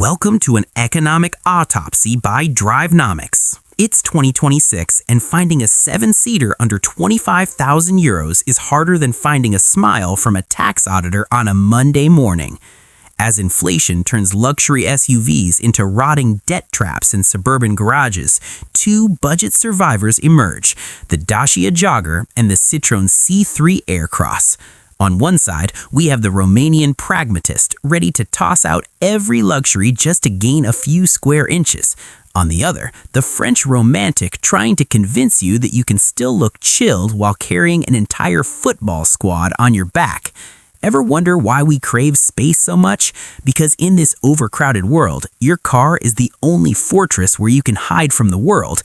Welcome to an economic autopsy by DriveNomics. It's 2026, and finding a 7-seater under 25,000 euros is harder than finding a smile from a tax auditor on a Monday morning. As inflation turns luxury SUVs into rotting debt traps in suburban garages, two budget survivors emerge: the Dacia Jogger and the Citroën C3 Aircross. On one side, we have the Romanian pragmatist, ready to toss out every luxury just to gain a few square inches. On the other, the French romantic trying to convince you that you can still look chilled while carrying an entire football squad on your back. Ever wonder why we crave space so much? Because in this overcrowded world, your car is the only fortress where you can hide from the world,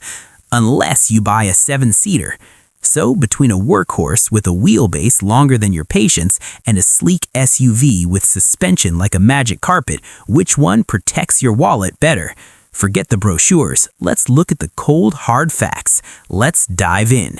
unless you buy a 7-seater. So, between a workhorse with a wheelbase longer than your patience and a sleek SUV with suspension like a magic carpet, which one protects your wallet better? Forget the brochures. Let's look at the cold, hard facts. Let's dive in.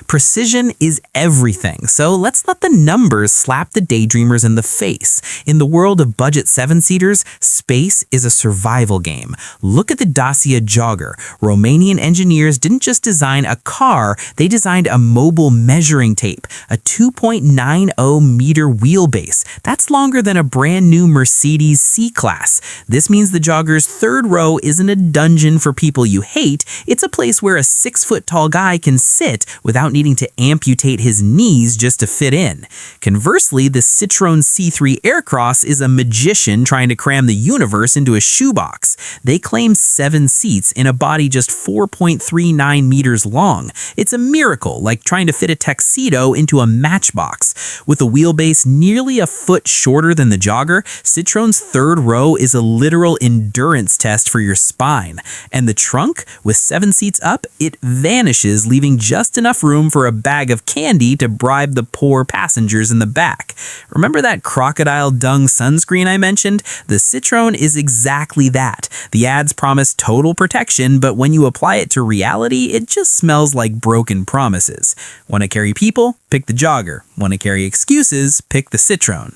Precision is everything, so let's let the numbers slap the daydreamers in the face. In the world of budget 7-seaters, space is a survival game. Look at the Dacia Jogger. Romanian engineers didn't just design a car, they designed a mobile measuring tape, a 2.90-meter wheelbase. That's longer than a brand new Mercedes C-Class. This means the Jogger's third row isn't a dungeon for people you hate, it's a place where a 6-foot-tall guy can sit without needing to amputate his knees just to fit in. Conversely, the Citroën C3 Aircross is a magician trying to cram the universe into a shoebox. They claim 7 seats in a body just 4.39 meters long. It's a miracle, like trying to fit a tuxedo into a matchbox. With a wheelbase nearly a foot shorter than the Jogger, Citroën's third row is a literal endurance test for your spine. And the trunk, with 7 seats up, it vanishes, leaving just enough room for a bag of candy to bribe the poor passengers in the back. Remember that crocodile dung sunscreen I mentioned? The Citroën is exactly that. The ads promise total protection, but when you apply it to reality, it just smells like broken promises. Want to carry people? Pick the Jogger. Want to carry excuses? Pick the Citroën.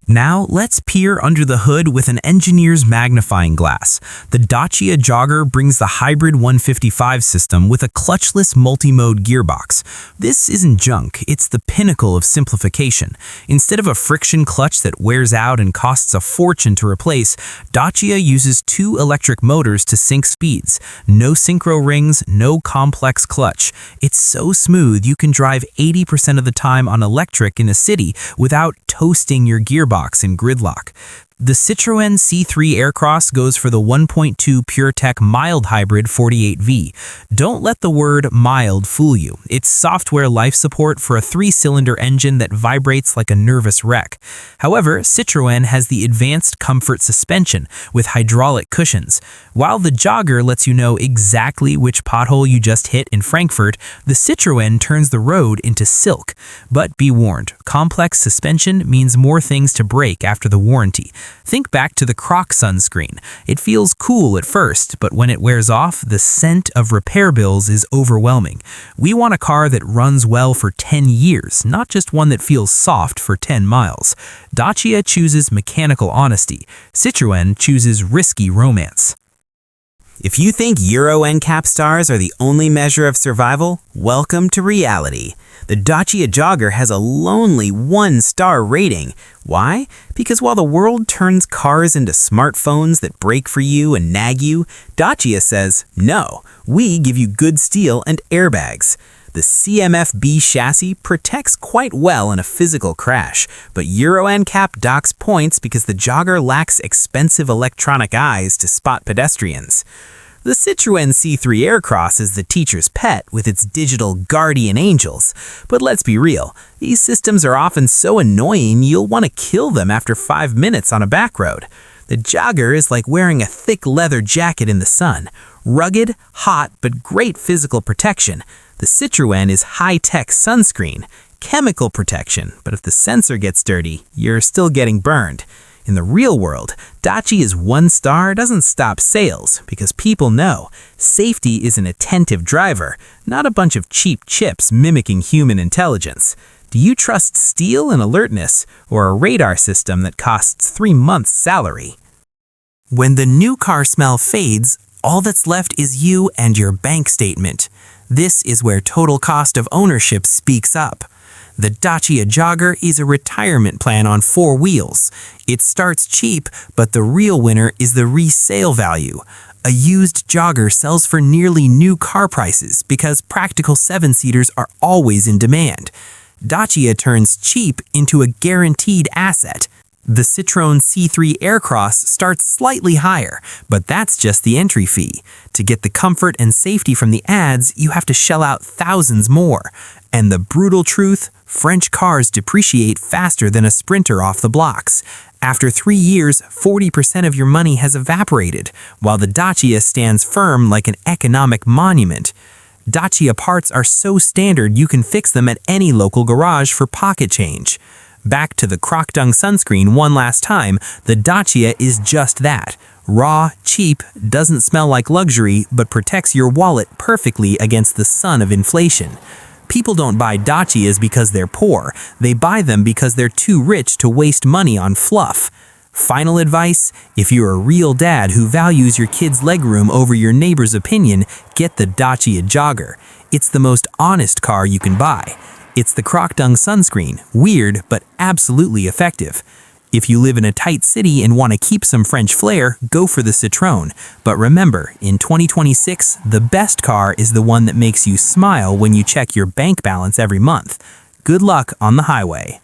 Now, let's peer under the hood with an engineer's magnifying glass. The Dacia Jogger brings the hybrid 155 system with a clutchless multi-mode gearbox. This isn't junk, it's the pinnacle of simplification. Instead of a friction clutch that wears out and costs a fortune to replace, Dacia uses 2 electric motors to sync speeds. No synchro rings, no complex clutch. It's so smooth you can drive 80% of the time on electric in a city without toasting your gearbox in gridlock. The Citroën C3 Aircross goes for the 1.2 PureTech mild hybrid 48V. Don't let the word mild fool you. It's software life support for a 3-cylinder engine that vibrates like a nervous wreck. However, Citroën has the advanced comfort suspension with hydraulic cushions. While the Jogger lets you know exactly which pothole you just hit in Frankfurt, the Citroën turns the road into silk. But be warned, complex suspension means more things to break after the warranty. Think back to the Croc sunscreen. It feels cool at first, but when it wears off, the scent of repair bills is overwhelming. We want a car that runs well for 10 years, not just one that feels soft for 10 miles. Dacia chooses mechanical honesty. Citroën chooses risky romance. If you think Euro NCAP stars are the only measure of survival, welcome to reality. The Dacia Jogger has a lonely 1-star rating. Why? Because while the world turns cars into smartphones that break for you and nag you, Dacia says, no, we give you good steel and airbags. The CMF-B chassis protects quite well in a physical crash, but Euro NCAP docks points because the Jogger lacks expensive electronic eyes to spot pedestrians. The Citroën C3 Aircross is the teacher's pet with its digital guardian angels. But let's be real, these systems are often so annoying you'll want to kill them after 5 minutes on a back road. The Jogger is like wearing a thick leather jacket in the sun. Rugged, hot, but great physical protection. The Citroën is high-tech sunscreen, chemical protection, but if the sensor gets dirty, you're still getting burned. In the real world, Dacia's 1-star doesn't stop sales because people know safety is an attentive driver, not a bunch of cheap chips mimicking human intelligence. Do you trust steel and alertness or a radar system that costs 3 months' salary? When the new car smell fades, all that's left is you and your bank statement. This is where total cost of ownership speaks up. The Dacia Jogger is a retirement plan on 4 wheels. It starts cheap, but the real winner is the resale value. A used Jogger sells for nearly new car prices because practical 7-seaters are always in demand. Dacia turns cheap into a guaranteed asset. The Citroën C3 Aircross starts slightly higher, but that's just the entry fee. To get the comfort and safety from the ads, you have to shell out thousands more. And the brutal truth, French cars depreciate faster than a Sprinter off the blocks. After 3 years, 40% of your money has evaporated, while the Dacia stands firm like an economic monument. Dacia parts are so standard you can fix them at any local garage for pocket change. Back to the croc dung sunscreen one last time, the Dacia is just that. Raw, cheap, doesn't smell like luxury, but protects your wallet perfectly against the sun of inflation. People don't buy Dacias because they're poor. They buy them because they're too rich to waste money on fluff. Final advice, if you're a real dad who values your kid's legroom over your neighbor's opinion, get the Dacia Jogger. It's the most honest car you can buy. It's the croc dung sunscreen, weird but absolutely effective. If you live in a tight city and want to keep some French flair, go for the Citroën. But remember, in 2026, the best car is the one that makes you smile when you check your bank balance every month. Good luck on the highway.